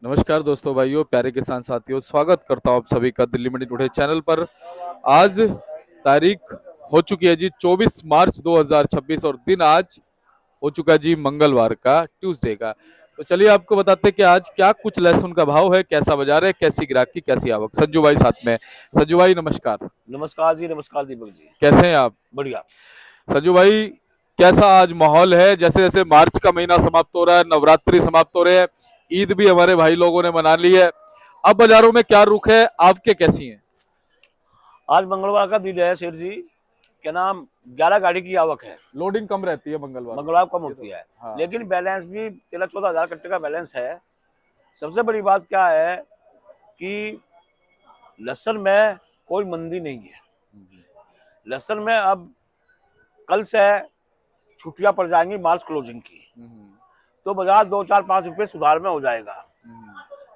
नमस्कार दोस्तों, भाइयों, प्यारे किसान साथियों, स्वागत करता हूं आप सभी का दिल्ली मंडी टुडे चैनल पर। आज तारीख हो चुकी है जी 24 मार्च 2026 और दिन आज हो चुका जी मंगलवार का, ट्यूसडे का। तो चलिए आपको बताते हैं कि आज क्या कुछ लहसुन का भाव है, कैसा बाजार है, कैसी ग्राहकी, कैसी आवक। संजू भाई साथ में है। संजू भाई नमस्कार। नमस्कार जी, नमस्कार दीपक जी। कैसे हैं आप? बढ़िया। संजू भाई, कैसा आज माहौल है? जैसे जैसे मार्च का महीना समाप्त हो रहा है, नवरात्रि समाप्त हो रहे हैं, ईद भी हमारे भाई लोगों ने मना ली है। अब बाजारों में क्या रुख है, आपके कैसी हैं? आज मंगलवार का दिन है सेठ जी। क्या नाम, 11 गाड़ी की आवक है। लोडिंग कम रहती है मंगलवार को। मंगलवार कम ये होती तो है, हाँ। लेकिन बैलेंस भी 13-14 हजार कट्टे का बैलेंस है। सबसे बड़ी बात क्या है कि लहसुन में कोई मंदी नहीं है। लहसुन में अब कल से छुट्टियां पड़ जाएंगी मार्च क्लोजिंग की, तो बाजार 2, 4, 5 रुपए सुधार में हो जाएगा।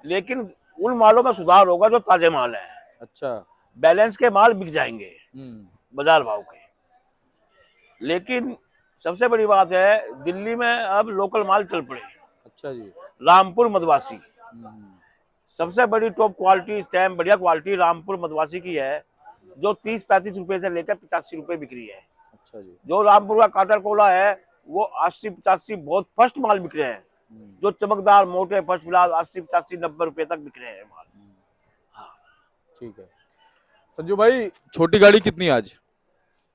लेकिन उन मालों में सुधार होगा जो ताजे माल है। अच्छा। बैलेंस के माल बिक जाएंगे हम्म। बाजार भाव के। लेकिन सबसे बड़ी बात है, दिल्ली में अब लोकल माल चल पड़े। अच्छा जी। रामपुर मदवासी हम्म। सबसे बड़ी टॉप क्वालिटी स्टैम्प, बढ़िया क्वालिटी रामपुर मदवासी की है, जो 30-35 रुपए से लेकर 85 रुपए बिक रही है। अच्छा जी। जो रामपुर का काटर कोला है वो 80-85 बहुत फर्स्ट माल बिक रहे हैं। जो चमकदार मोटे फर्स्ट फिलहाल 80-85-90 रुपए तक बिक रहे हैं माल। हाँ। ठीक है। संजू भाई, छोटी गाड़ी कितनी आज?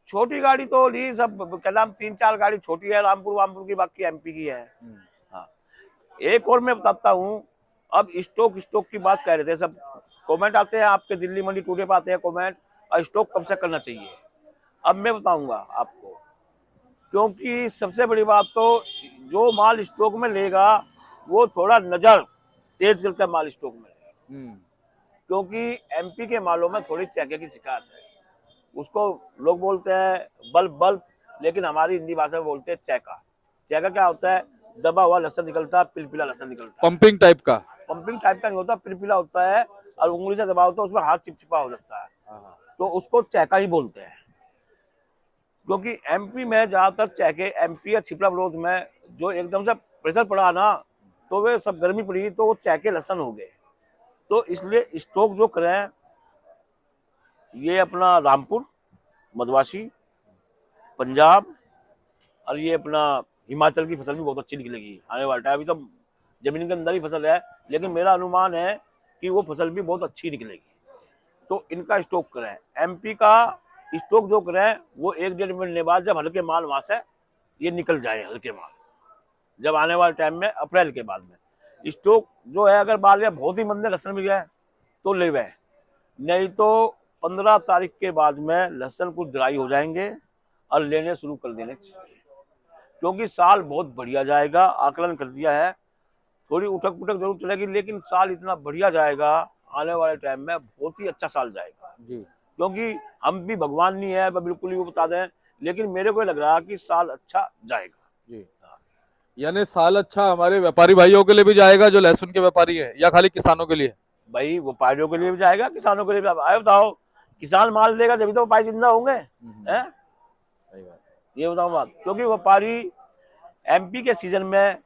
छोटी गाड़ी तो ली सब, क्या नाम, 3-4 गाड़ी छोटी है रामपुर वामपुर की, बाकी एमपी की है। हाँ। एक और मैं बताता हूँ। अब स्टॉक स्टॉक की बात कह रहे थे सब, कमेंट आते हैं आपके दिल्ली मंडी टुडे पे आते हैं कमेंट, और स्टॉक कब से करना चाहिए। अब मैं बताऊंगा आपको, क्योंकि सबसे बड़ी बात तो जो माल स्टॉक में लेगा वो थोड़ा नजर तेज करके माल स्टॉक में लेगा। क्योंकि एमपी के मालों में थोड़ी चेके की शिकायत है। उसको लोग बोलते हैं बल्ब बल्ब, लेकिन हमारी हिंदी भाषा में बोलते हैं चैका। चैका क्या होता है? दबा हुआ लहसुन निकलता है, पिलपिला लहसुन निकलता है। पंपिंग टाइप का। पंपिंग टाइप का नहीं होता, पिलपिला होता है, और उंगली से दबाओ तो उसमें हाथ चिपचिपा हो जाता है, हाँ। तो उसको चैका ही बोलते हैं। क्योंकि एमपी में ज्यादातर चैके, एमपी या छिपरा विरोध में जो एकदम से प्रेशर पड़ा ना, तो वे सब गर्मी पड़ी तो वो चैके लहसुन हो गए। तो इसलिए स्टॉक जो करें, ये अपना रामपुर मदवासी, पंजाब, और ये अपना हिमाचल की फसल भी बहुत अच्छी निकलेगी आने वाला टाइम। अभी तो जमीन के अंदर ही फसल है, लेकिन मेरा अनुमान है कि वो फसल भी बहुत अच्छी निकलेगी। तो इनका स्टॉक करें। एमपी का स्टॉक जो करें वो 1-1.5 महीने बाद, जब हल्के माल वहां से ये निकल जाए, हल्के माल जब आने वाले टाइम में अप्रैल के बाद में स्टॉक जो है, अगर बाल में बहुत ही मंदे लहसुन मिल गए तो ले गए, नहीं तो 15 तारीख के बाद में लहसुन कुछ ड्राई हो जाएंगे और लेने शुरू कर देने चाहिए। क्योंकि साल बहुत बढ़िया जाएगा, आकलन कर दिया है। थोड़ी उठक पुठक जरूर चलेगी, लेकिन साल इतना बढ़िया जाएगा आने वाले टाइम में, बहुत ही अच्छा साल जाएगा। जी। क्योंकि हम भी भगवान नहीं है, बिल्कुल ही वो बता दें, लेकिन मेरे को लग रहा है कि साल अच्छा जाएगा। जी। यानी साल अच्छा हमारे व्यापारी भाइयों के लिए भी जाएगा जो लहसुन के व्यापारी हैं, या खाली किसानों के लिए? भाई व्यापारियों के लिए भी जाएगा, किसानों के लिए भी। आए बताओ, किसान माल देगा जब तो व्यापारी जिंदा होंगे, हैं? सही बात। ये बताओ बात। क्योंकि व्यापारी एमपी के सीजन में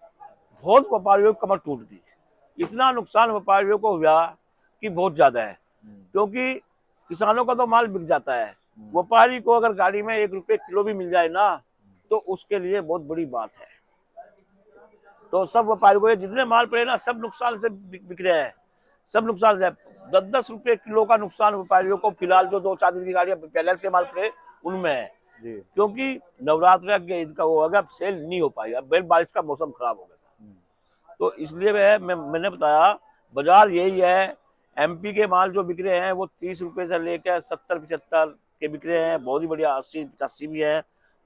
बहुत व्यापारियों की कमर टूट गई। इतना नुकसान व्यापारियों को हुआ कि बहुत ज्यादा है। क्योंकि किसानों का तो माल बिक जाता है, व्यापारी को अगर गाड़ी में 1 रुपए किलो भी मिल जाए ना, तो उसके लिए बहुत बड़ी बात है। तो सब व्यापारी को जितने माल पड़े ना, सब नुकसान से बिक रहे हैं, सब नुकसान से। 10-10 रुपए किलो का नुकसान व्यापारियों को फिलहाल जो 2-4 दिन की गाड़ियां बैलेंस के माल पड़े उनमें है। जी। क्योंकि नवरात्र के ईद का वो होगा, अब सेल नहीं हो पाई, अब बारिश का मौसम खराब हो गया था। तो इसलिए मैंने बताया बाजार यही है। एमपी के माल जो बिक रहे हैं वो 30 रुपए से लेकर 70-75 के बिक रहे हैं, बहुत ही बढ़िया, 80-85 भी है।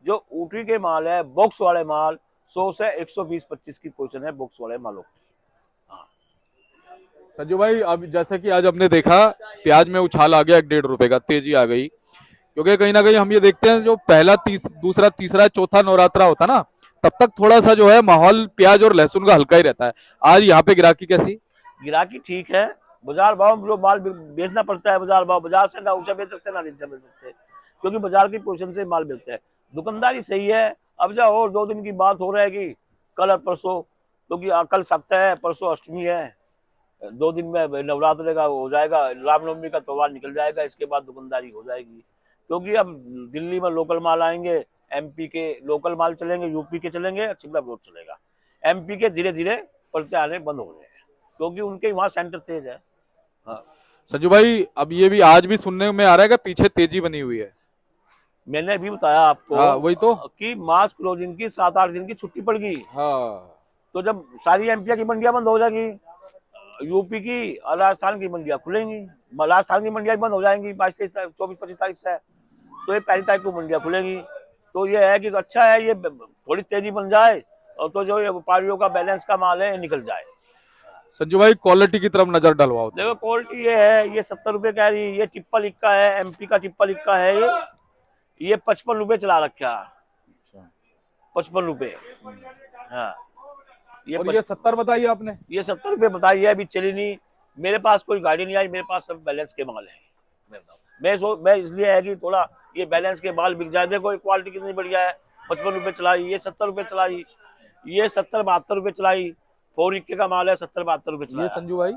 जो ऊटी के माल है, बॉक्स वाले माल, 100 से 120-25 की पोजीशन है बॉक्स वाले मालों की। हाँ। संजू भाई, अब जैसा कि आज हमने देखा, प्याज में उछाल आ गया, 1-1.5 रुपए का तेजी आ गई। क्योंकि कहीं ना कहीं हम ये देखते हैं, जो पहला दूसरा तीसरा चौथा नवरात्रा होता ना, तब तक थोड़ा सा जो है माहौल प्याज और लहसुन का हल्का ही रहता है। आज यहाँ पे गिराकी कैसी? गिराकी ठीक है। बाजार भाव जो माल बेचना पड़ता है, बाजार भाव, बाजार से ना ऊंचा बेच सकते ना नीचा बेच सकते, क्योंकि बाजार की पोजीशन से माल बेचते हैं। दुकानदारी सही है। अब जाओ, और 2 दिन की बात हो रहेगी, कल और परसों, क्योंकि कल सप्ताह है, परसों अष्टमी है, 2 दिन में नवरात्र का हो जाएगा, रामनवमी का त्योहार निकल जाएगा, इसके बाद दुकानदारी हो जाएगी। क्योंकि अब दिल्ली में लोकल माल आएंगे, एमपी के लोकल माल चलेंगे, यूपी के चलेंगे, शिमला रोड चलेगा। एमपी के धीरे धीरे पर्चे आने बंद हो रहे हैं, क्योंकि उनके वहाँ सेंटर तेज है। हाँ, संजू भाई, अब ये भी आज भी सुनने में आ रहा है कि पीछे तेजी बनी हुई है। मैंने भी बताया आपको हाँ वही तो। कि मार्च क्लोजिंग की 7-8 दिन की छुट्टी पड़ गई। हाँ तो जब सारी एमपी की मंडियां बंद हो जाएंगी, यूपी की और राजस्थान की मंडियां खुलेंगी, राजस्थान की मंडियां बंद हो जाएंगी 22-23-24-25 तारीख से। तो ये 1 तारीख को मंडियां खुलेंगी। तो ये है कि अच्छा है, ये थोड़ी तेजी बन जाए और तो जो ये व्यापारियों का बैलेंस का माल है ये निकल जाए। संजू भाई, क्वालिटी की तरफ नजर डलवाओ तो। देखो क्वालिटी ये है, ये 70 रुपए कह रही है, ये ट्रिपल इक्का है, एमपी का ट्रिपल इक्का है, ये 55 रुपए चला रखा, 55 रुपए। हाँ, और ये 70 बताइए आपने। ये 70 रुपए बताई है, अभी चली नहीं। मेरे पास कोई गाड़ी नहीं आई, मेरे पास सब बैलेंस के माल है। मैं इसलिए है कि थोड़ा ये बैलेंस के माल बिक जाए। देखो क्वालिटी कितनी बढ़िया है, 55 रुपए चलाई, ये 70 रुपए चलाई, ये 70-72 रुपए चलाई। 4 इक्के का माल है, 70-72 रुपए चला। ये संजू भाई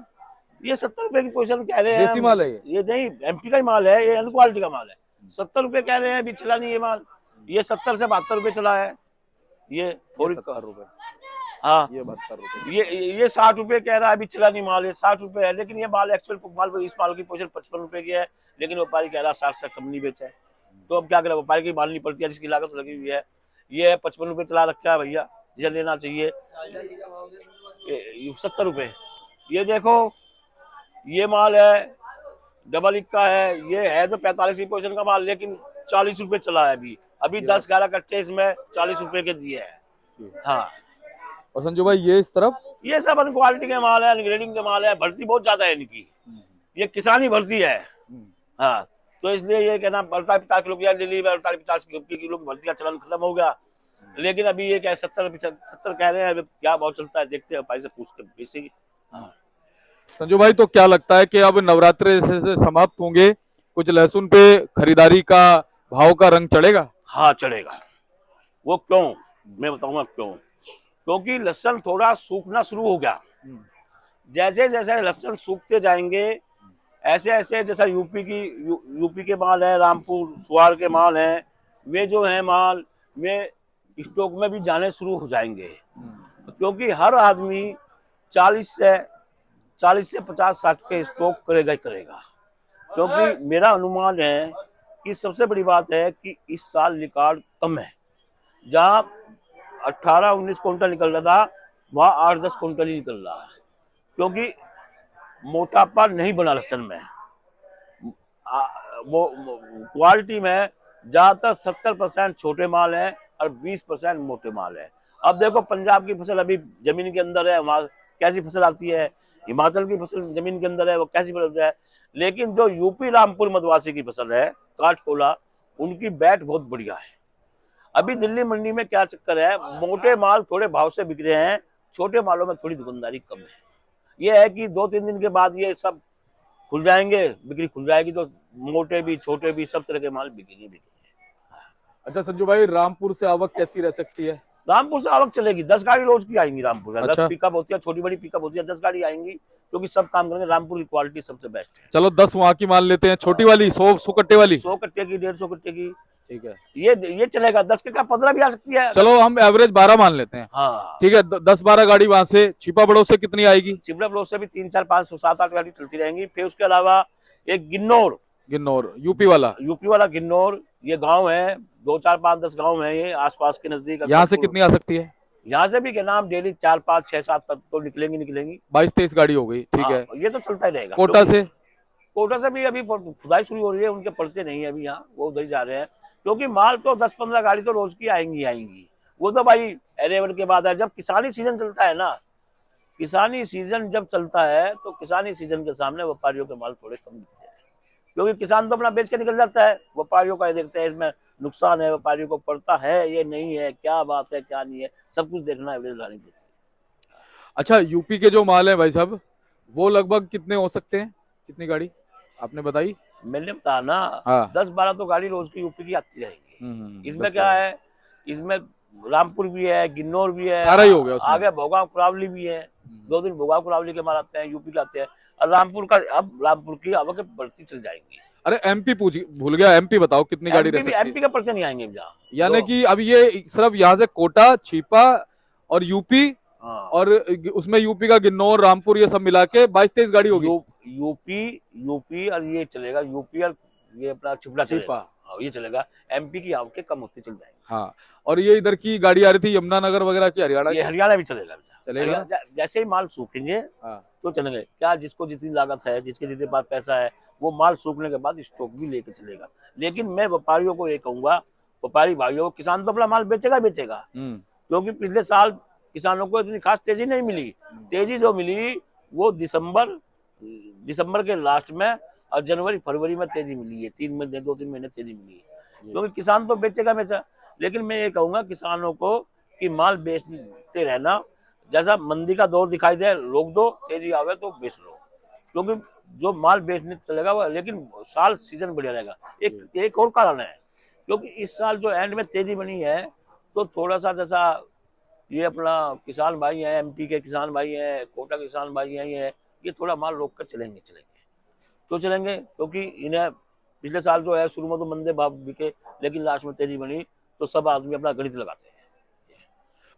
ये 70 रुपए की पोजीशन कह रहे हैं। देसी माल है ये नहीं, एमपी का ही माल है, ये क्वालिटी का माल है। 70 रुपए कह रहे हैं, अभी चला नहीं ये माल। ये 70 से 72 रुपए चला है, ये 4 इक्का रुपए। हाँ, ये 72 रुपए। ये 60 रुपए कह रहा है, अभी चला नहीं माल, ये 60 रुपए है। लेकिन ये माल एक्चुअल माल, इस माल की पोजीशन 55 रुपए की है, लेकिन व्यापारी कह रहा है 60 से कम नहीं बेचा है। तो अब क्या करें, व्यापारी की माल नहीं पड़ती है, जिसकी लागत लगी हुई है। ये 55 रुपए चला रखा है भैया, जिसे लेना चाहिए। 70 रुपए। ये देखो, ये माल है, डबल इक्का है, ये है तो 45 की पोजीशन का माल, लेकिन 40 रुपए चला है अभी। अभी 10-11 कट्टे इसमें 40 रुपए के दिए हैं। हाँ, और संजू भाई ये इस तरफ, ये सब अनक्वालिटी के माल है, अनग्रेडिंग के माल है। भर्ती बहुत ज्यादा है इनकी, ये किसानी भर्ती है। हाँ, तो इसलिए ये कहना 48-50 किलो की दिल्ली में 48-50 किलो की भर्ती का चलन खत्म हो गया। लेकिन अभी ये क्या 70 कह रहे हैं, अभी क्या भाव चलता है देखते हैं, भाई से पूछ के बेसिक। हाँ, संजू भाई तो क्या लगता है कि अब नवरात्रे से समाप्त होंगे, कुछ लहसुन पे खरीदारी का भाव का रंग चढ़ेगा? हाँ चढ़ेगा। वो क्यों, मैं बताऊंगा क्यों। क्योंकि लहसुन थोड़ा सूखना शुरू हो गया। जैसे जैसे लहसुन सूखते जाएंगे, ऐसे ऐसे जैसा यूपी के माल है, रामपुर सुवार के माल हैं, वे जो है माल वे स्टॉक में भी जाने शुरू हो जाएंगे। क्योंकि हर आदमी 40 से 50-60 के स्टॉक करेगा ही करेगा। क्योंकि मेरा अनुमान है कि सबसे बड़ी बात है कि इस साल रिकॉर्ड कम है। जहाँ 18-19 क्विंटल निकल रहा था, वहाँ 8-10 क्विंटल ही निकल रहा है। क्योंकि मोटापा नहीं बना लहसुन में। वो क्वालिटी में ज्यादातर 70% छोटे माल है और 20% मोटे माल है। अब देखो पंजाब की फसल अभी जमीन के अंदर है, वहाँ कैसी फसल आती है, हिमाचल की फसल जमीन के अंदर है, वो कैसी फसल है। लेकिन जो यूपी रामपुर मदवासी की फसल है, काठकोला, उनकी बैट बहुत बढ़िया है। अभी दिल्ली मंडी में क्या चक्कर है, मोटे माल थोड़े भाव से बिक रहे हैं, छोटे मालों में थोड़ी दुकानदारी कम है। ये है कि 2-3 दिन के बाद ये सब खुल जाएंगे, बिक्री खुल जाएगी, तो मोटे भी छोटे भी सब तरह के माल बिकेंगे। अच्छा संजू भाई, रामपुर से आवक कैसी रह सकती है? रामपुर से आवक चलेगी, 10 गाड़ी रोज की आएंगी रामपुर से। अच्छा। 10 पिकअप होती है, छोटी बड़ी पिकअप होती है, 10 गाड़ी आएंगी, क्योंकि सब काम करेंगे। रामपुर की क्वालिटी सबसे बेस्ट है। चलो 10 वहां की मान लेते हैं, छोटी वाली 100 कट्टे वाली। 100 कट्टे की, 150 कट्टे की, ठीक है, ये चलेगा। 10 के क्या 15 भी आ सकती है। चलो हम एवरेज 12 मान लेते हैं। हाँ ठीक है, 10-12 गाड़ी वहां से। छिपा बड़ों से कितनी आएगी? चिपड़ा ब्लॉक से भी 3-4-5-7-8 गाड़ी चलती रहेंगी। फिर उसके अलावा एक गिन्नौर यूपी वाला गिन्नौर, ये गांव है, 2-4-5-10 गांव है ये आसपास के नजदीक। यहाँ से कितनी आ सकती है? यहाँ से भी क्या नाम डेली 4-5-6-7 तक तो निकलेंगी। 22-23 गाड़ी हो गई, ठीक है। ये तो चलता ही रहेगा। कोटा से भी अभी खुदाई शुरू हो रही है, उनके पड़ते नहीं है अभी, यहाँ वो उधर जा रहे हैं। क्योंकि माल तो 10-15 गाड़ी तो रोज की आएंगी। वो तो भाई अरेवर के बाद है, जब किसानी सीजन चलता है ना, किसानी सीजन जब चलता है तो किसानी सीजन के सामने व्यापारियों के माल थोड़े कम बिकते हैं। क्योंकि किसान तो अपना बेच के निकल जाता है, व्यापारियों का देखते हैं इसमें नुकसान है, व्यापारियों को पड़ता है ये नहीं है, क्या बात है क्या नहीं है, सब कुछ देखना है, एवरेज लानी पड़ती है। अच्छा, यूपी के जो माल है भाई साहब, वो लगभग कितने हो सकते हैं? कितनी गाड़ी आपने बताई? मैंने बताया ना, हाँ। 10-12 तो गाड़ी रोज की यूपी की आती रहेगी। इसमें 10 क्या है, इसमें रामपुर भी है, गिन्नौर भी है, सारा ही हो गया उसमें। आगे भोगांव कुरावली भी है, 2 दिन भोगाव कुरावली के माल आते हैं, यूपी के आते हैं। और रामपुर का, अब रामपुर की आवक बढ़ती चल जाएंगी। अरे एमपी पूछ भूल गया, एमपी बताओ कितनी गाड़ी रह सकती है? एमपी का पर्चे नहीं आएंगे जहाँ, यानी कि अब ये सिर्फ यहाँ से कोटा, छिपा और यूपी, हाँ, और उसमें यूपी का गिन्नौर, रामपुर, ये सब मिला के 22-23 गाड़ी होगी। यूपी और ये चलेगा, यूपी और ये अपना छिपरा चलेगा। हाँ, ये चलेगा। एमपी की आवक कम होती चल जाएगी। हाँ, और ये इधर की गाड़ी आ रही थी यमुनानगर वगैरह की, हरियाणा ये की। हरियाणा भी चलेगा। चलेगा। जैसे ही माल सूखेंगे हाँ। तो चलेंगे। क्या जिसको जितनी लागत है, जिसके जितने पास पैसा है, वो माल सूखने के बाद स्टॉक भी लेके चलेगा। लेकिन मैं व्यापारियों को ये कहूंगा, व्यापारी भाइयों, किसान तो अपना माल बेचेगा, क्योंकि पिछले साल किसानों को इतनी खास तेजी नहीं मिली। तेजी जो मिली वो दिसंबर के लास्ट में और जनवरी फरवरी में तेजी मिली है। 2-3 महीने तेजी मिली है, क्योंकि किसान तो बेचेगा। लेकिन मैं ये कहूंगा किसानों को कि माल बेचते रहना, जैसा मंदी का दौर दिखाई दे रोक दो, तेजी आवे तो बेच लो, क्योंकि जो माल बेचने चलेगा वो, लेकिन साल सीजन बढ़िया रहेगा। एक और कारण है, क्योंकि इस साल जो एंड में तेजी बनी है, तो थोड़ा सा जैसा ये अपना किसान भाई हैं, एमपी के किसान भाई हैं, कोटा के किसान भाई हैं, ये थोड़ा माल रोक कर चलेंगे। तो चलेंगे, क्योंकि इन्हें पिछले साल जो है शुरू में तो मंदे भाव बिके, लेकिन लास्ट में तेजी बनी, तो सब आदमी अपना गणित लगाते हैं।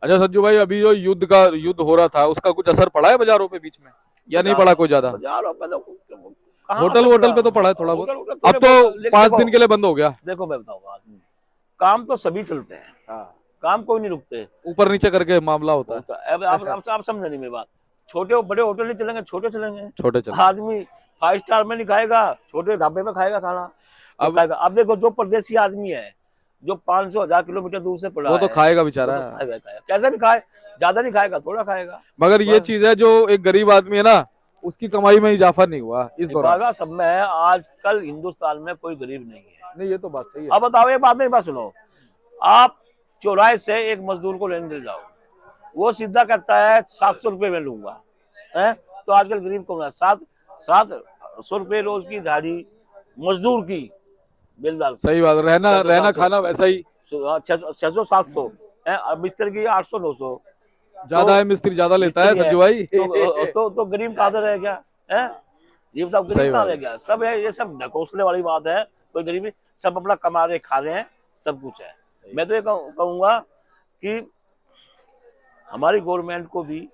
अच्छा संजू भाई, अभी जो युद्ध हो रहा था, उसका कुछ असर पड़ा है बाजारों पे बीच में, या नहीं पड़ा कोई ज्यादा? बाजारों पे तो होटल पे तो पड़ा है थोड़ा बहुत। अब तो 5 दिन के लिए बंद हो गया। देखो मैं बताऊंगा, काम तो सभी चलते हैं। हाँ। काम कोई नहीं रुकते, ऊपर नीचे करके मामला होता है। अब आप समझे नहीं मेरी बात। छोटे बड़े होटल नहीं चलेंगे, छोटे चलेंगे। छोटे चलेंगे। आदमी 5 स्टार में नहीं खाएगा, छोटे ढाबे में खाएगा खाना। अब देखो, जो परदेसी आदमी है, जो 500-1000 किलोमीटर दूर से पड़ा, वो तो खाएगा बेचारा। कैसे भी खाए, ज्यादा नहीं खाएगा, थोड़ा खाएगा। मगर ये चीज है, जो एक गरीब आदमी है ना, उसकी कमाई में इजाफा नहीं हुआ इस दौरान। सब में है, आजकल हिंदुस्तान में कोई गरीब नहीं है। नहीं, ये तो बात सही है। अब बताओ, ये बात मेरी बात सुनो। आप चौराहे से एक मजदूर को लेने चले जाओ, वो सीधा कहता है 700 रुपये में लूंगा, है? तो आजकल गरीब कौन है? 700 रुपये रोज की दिहाड़ी मजदूर की, बिल्कुल सही बात। रहना खाना वैसा ही 600-700 है। अब बिस्तर की 800-900 ज्यादा है, मिस्त्री ज्यादा लेता है संजू भाई। तो गरीब कहाँ रह गया है? ये बताओ, गरीब कहाँ रह गया? सब है, ये सब ढकोसले वाली बात है। कोई गरीब नहीं, सब अपना कमा रहे, खा रहे हैं, सब कुछ है। मैं तो ये कहूंगा कि हमारी गवर्नमेंट को भी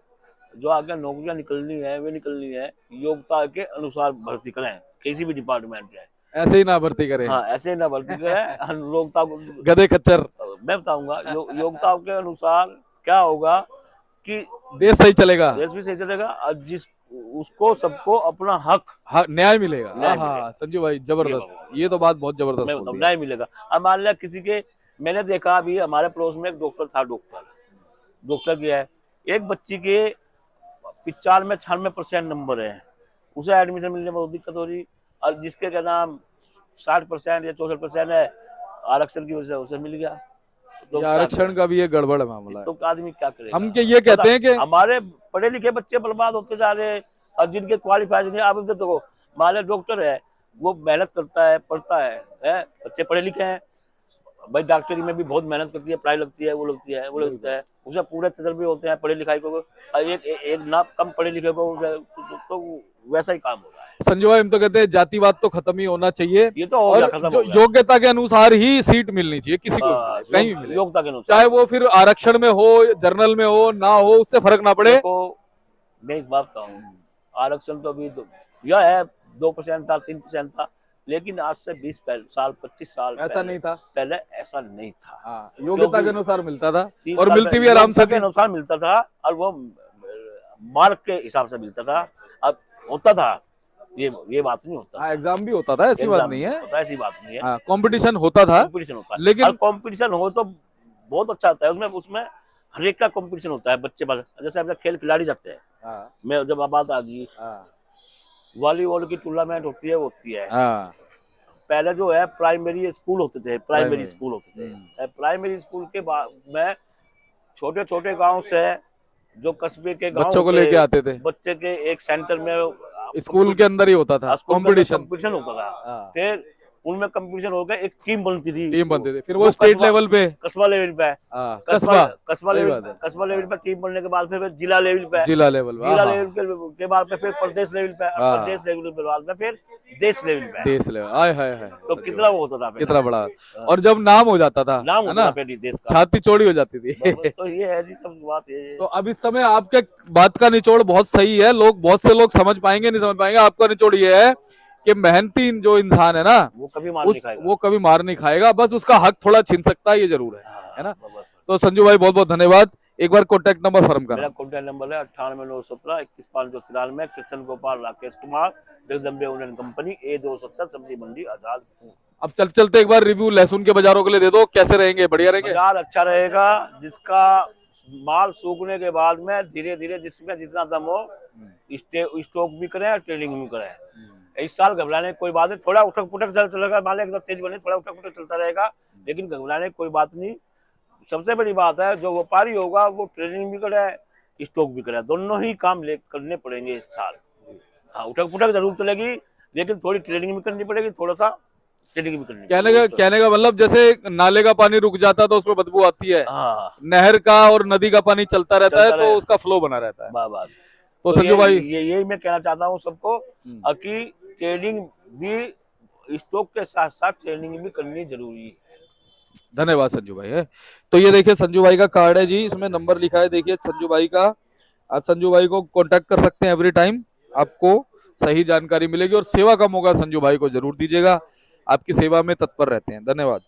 जो आगे नौकरियां निकलनी है, वे निकलनी है योग्यता के अनुसार भर्ती करें, किसी भी डिपार्टमेंट है। ऐसे ही ना भर्ती करें। हाँ, ऐसे ही ना भर्ती करें। योग्यता गधे खच्चर। मैं बताऊंगा, योग्यता के अनुसार क्या होगा कि देश सही चलेगा, देश भी सही चलेगा, और उसको सबको अपना हक न्याय मिलेगा। हाँ संजू भाई, जबरदस्त, ये तो बात बहुत जबरदस्त बोल दी। न्याय मिलेगा। अब मान लिया किसी के, मैंने देखा अभी हमारे पड़ोस में एक डॉक्टर था, डॉक्टर किया है, एक बच्ची के 95-96% नंबर है, उसे एडमिशन मिलने में बहुत दिक्कत हो रही। और जिसके क्या नाम 60% या 64% है, आरक्षण की वजह से उसे मिल गया। तो आरक्षण का भी ये गड़बड़ है मामला है। तो आदमी क्या करेगा? हम ये कहते हैं कि हमारे पढ़े लिखे बच्चे बर्बाद होते जा रहे हैं, और जिनके क्वालिफाइड नहीं। आप देखो, हमारे डॉक्टर है, वो मेहनत करता है, पढ़ता है, बच्चे पढ़े लिखे हैं भाई। डॉक्टरी में भी बहुत मेहनत करती है, पढ़ाई लगती है, वो लगता है, उसे पूरे तजर्बे होते हैं पढ़े लिखाई को। एक ना कम पढ़े लिखे को तो वैसा ही काम हो रहा है। संजू भाई, हम तो कहते हैं जातिवाद तो खत्म ही होना चाहिए। ये तो और जो योग्यता के अनुसार ही सीट मिलनी चाहिए, किसी को कहीं भी मिले, योग्यता के अनुसार, चाहे वो फिर आरक्षण में हो, जर्नल में हो, ना हो, उससे फर्क ना पड़े। मैं एक बात कहूँ, आरक्षण तो अभी यह है 2% था, 3% था, लेकिन आज से 20 साल 25 साल ऐसा नहीं था। पहले ऐसा नहीं था। योग्यता के अनुसार मिलता था, और मिलती भी आराम से, के अनुसार मिलता था, और वो मार्क के हिसाब से मिलता था। अब होता था, ये बात नहीं होता। एग्जाम भी होता था, ऐसी बात नहीं है, ऐसी बात नहीं है। कंपटीशन होता था, लेकिन कंपटीशन हो तो बहुत अच्छा होता है। उसमें हर एक का कंपटीशन होता है। बच्चे जैसे अपने खेल खिलाड़ी जाते हैं, मैं जब बात आ गई, वॉलीबॉल की टूर्नामेंट होती है। पहले जो है प्राइमरी स्कूल होते थे, प्राइमरी स्कूल के बाद में छोटे छोटे गांव से जो कस्बे के गांव बच्चों को लेके आते थे, बच्चे के एक सेंटर में, स्कूल के अंदर ही होता था कंपटीशन होता था। फिर उनमें कंपटीशन हो गया, एक टीम बनती थी। टीम बनते थे, फिर वो स्टेट कस्बा लेवल पे। कस्बा लेवल पे, हाँ, कस्बा कस्बा। कस्बा सही लेवल बात है। कस्बा लेवल पे टीम बनने के बाद फिर जिला लेवल पे, जिला लेवल पे, जिला हाँ लेवल के बाद में फिर प्रदेश लेवल पे, और हाँ। प्रदेश लेवल के बाद में फिर देश लेवल पे। देश लेवल, आय हाय हाय, तो संजू कितना भाई, वो होता था कितना पहले, बड़ा। और जब नाम हो जाता था, नाम है होता था ना, पहले देश का। छाती चौड़ी हो जाती थी। तो ये है जी, सब बात ये है। तो अब इस समय आपके बात का निचोड़ बहुत सही है, लोग, बहुत से लोग समझ पाएंगे नहीं समझ पाएंगे, आपका निचोड़ ये है कि मेहनती जो इंसान है ना, वो कभी मार नहीं खाएगा। वो कभी मार नहीं खाएगा, बस उसका हक थोड़ा छीन सकता है, ये जरूर है ना। बस। तो संजू भाई बहुत बहुत धन्यवाद। एक बार कॉन्टेक्ट नंबर फर्म मेरा करना। कॉन्टैक्ट नंबर है 989171 Krishna Gopal Rakesh Kumar, Jagdambe union company, A270, सब्जी मंडी आजादपुर। अब चलते एक बार रिव्यू लहसुन के बाजारों के लिए दे दो, कैसे रहेंगे, बढ़िया रहेंगे? बाजार अच्छा रहेगा, जिसका माल सूखने के बाद में धीरे धीरे जिसमें जितना दम हो स्टॉक भी करें और ट्रेडिंग भी करें। इस साल घबराने की कोई बात नहीं, थोड़ा उठक पुठक चलेगा, माल एकदम तेज बने, थोड़ा उठक पुठक चलता रहेगा, लेकिन घबराने की कोई बात नहीं। सबसे बड़ी बात है, जो व्यापारी होगा वो ट्रेडिंग भी करे, स्टॉक भी करे, दोनों ही काम करने पड़ेंगे इस साल। हाँ, उठक पुठक जरूर चलेगी, लेकिन थोड़ी ट्रेडिंग भी करनी पड़ेगी, थोड़ा सा ट्रेडिंग भी करनी पड़ेगी। कहने का मतलब, जैसे नाले का पानी रुक जाता तो उसमें बदबू आती है, हाँ, नहर का और नदी का पानी चलता रहता है तो उसका फ्लो बना रहता है। बात तो तो संजू भाई, यही मैं कहना चाहता हूँ सबको, कि ट्रेडिंग भी, स्टॉक के साथ साथ ट्रेडिंग भी करनी जरूरी है। धन्यवाद संजू भाई है। तो ये देखिए संजू भाई का कार्ड है जी, इसमें नंबर लिखा है, देखिए संजू भाई का। आप संजू भाई को कांटेक्ट कर सकते हैं एवरी टाइम, आपको सही जानकारी मिलेगी, और सेवा का मौका संजू भाई को जरूर दीजिएगा, आपकी सेवा में तत्पर रहते हैं। धन्यवाद।